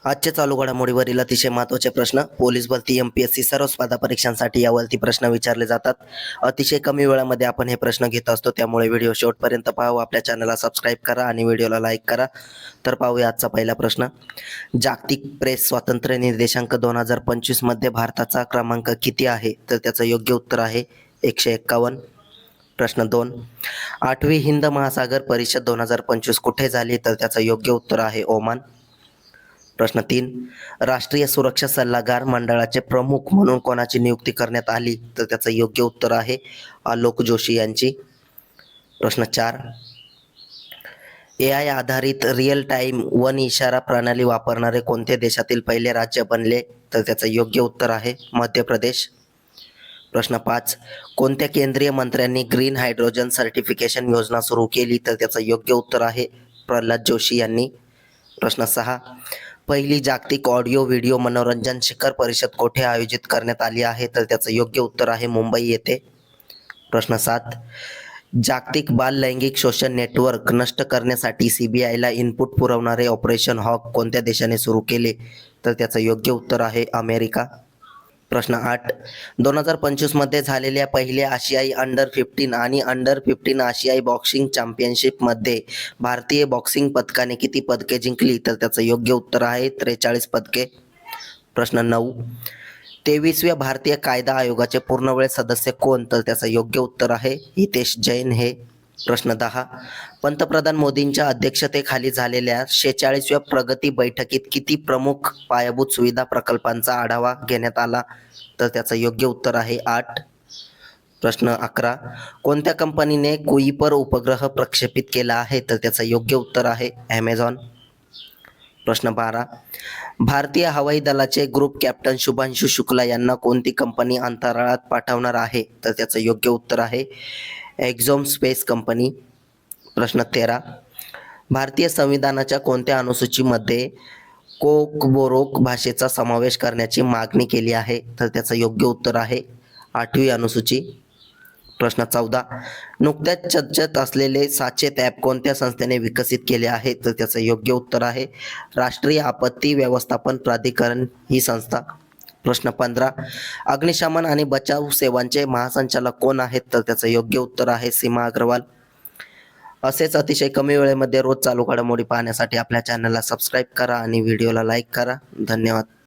आजच्या चालू घडामोडीवरील अतिशय महत्त्वाचे प्रश्न. पोलीस भरती, एमपीएससी सर्व स्पर्धा परीक्षांसाठी यावरती प्रश्न विचारले जातात. अतिशय कमी वेळामध्ये आपण हे प्रश्न घेत असतो, त्यामुळे व्हिडिओ शेवटपर्यंत पाहावा. आपल्या चॅनलला सबस्क्राईब करा आणि व्हिडिओला लाईक करा. तर पाहूया आजचा पहिला प्रश्न. जागतिक प्रेस स्वातंत्र्य निर्देशांक 2025 मध्ये भारताचा क्रमांक किती आहे? तर त्याचं योग्य उत्तर आहे 151. प्रश्न 2. 8वी हिंद महासागर परिषद 2025 कुठे झाली? तर त्याचं योग्य उत्तर आहे ओमान. प्रश्न 3. राष्ट्रीय सुरक्षा सल्लागार मंडळाचे प्रमुख म्हणून कोणाची नियुक्ती करण्यात आली? तर त्याचं योग्य उत्तर आहे आलोक जोशी यांची. प्रश्न 4. AI आधारित रिअल टाइम वन इशारा प्रणाली वापरणारे कोणते देशातील पहिले राज्य बनले? तर त्याचं योग्य उत्तर आहे मध्य प्रदेश. प्रश्न 5. कोणत्या केंद्रीय मंत्र्यांनी ग्रीन हायड्रोजन सर्टिफिकेशन योजना सुरू केली? तर त्याचं योग्य उत्तर आहे प्रल्हाद जोशी यांनी. प्रश्न 6. पहिली जागतिक ऑडिओ व्हिडिओ मनोरंजन शिखर परिषद कोठे आयोजित करण्यात आली आहे? तर त्याचं योग्य उत्तर आहे मुंबई येथे. प्रश्न 7. जागतिक बाल लैंगिक शोषण नेटवर्क नष्ट करण्यासाठी CBIला इनपुट पुरवणारे ऑपरेशन हॉक कोणत्या देशाने सुरू केले? तर त्याचं योग्य उत्तर आहे अमेरिका. प्रश्न 8. 2025 मध्ये झालेल्या पहिल्या आशियाई अंडर-15 आणि अंडर-15 आशियाई बॉक्सिंग चॅम्पियनशिपमध्ये भारतीय बॉक्सिंग पथकाने किती पदके जिंकली? तर त्याचं योग्य उत्तर आहे 43 पदके. प्रश्न 9. 23व्या भारतीय कायदा आयोगाचे पूर्णवेळ सदस्य कोण? तर त्याचं योग्य उत्तर आहे हितेश जैन हे. प्रश्न 10. पंतप्रधान मोदींच्या अध्यक्षतेखाली झालेल्या 46व्या प्रगती बैठकीत किती प्रमुख पायाभूत सुविधा प्रकल्पांचा आढावा घेण्यात आला? तर त्याचं योग्य उत्तर आहे 8. प्रश्न 11. कोणत्या कंपनीने कुईपर उपग्रह प्रक्षेपित केला आहे? तर त्याचं योग्य उत्तर आहे ॲमेझॉन. प्रश्न 12. भारतीय हवाई दलाचे ग्रुप कॅप्टन शुभांशु शुक्ला यांना कोणती कंपनी अंतराळात पाठवणार आहे? तर त्याचं योग्य उत्तर आहे एक्झॉम स्पेस कंपनी. प्रश्न 13. भारतीय संविधानाच्या कोणत्या अनुसूचीमध्ये कोकबोरोक भाषेचा समावेश करण्याची मागणी केली आहे? तर त्याचं योग्य उत्तर आहे 8वी अनुसूची. प्रश्न 14. नुकत्याच चर्चेत असलेले साचेत ॲप कोणत्या संस्थेने विकसित केले आहे? तर त्याचं योग्य उत्तर आहे राष्ट्रीय आपत्ती व्यवस्थापन प्राधिकरण ही संस्था. प्रश्न 15. अग्निशमन आणि बचाव सेवांचे महासंचालक कोण आहेत? तर त्याचं योग्य उत्तर आहे सीमा अग्रवाल. असेच अतिशय कमी वेळेमध्ये रोज चालू घडामोडी पाहण्यासाठी आपल्या चॅनलला सबस्क्राईब करा आणि व्हिडिओला लाईक करा. धन्यवाद.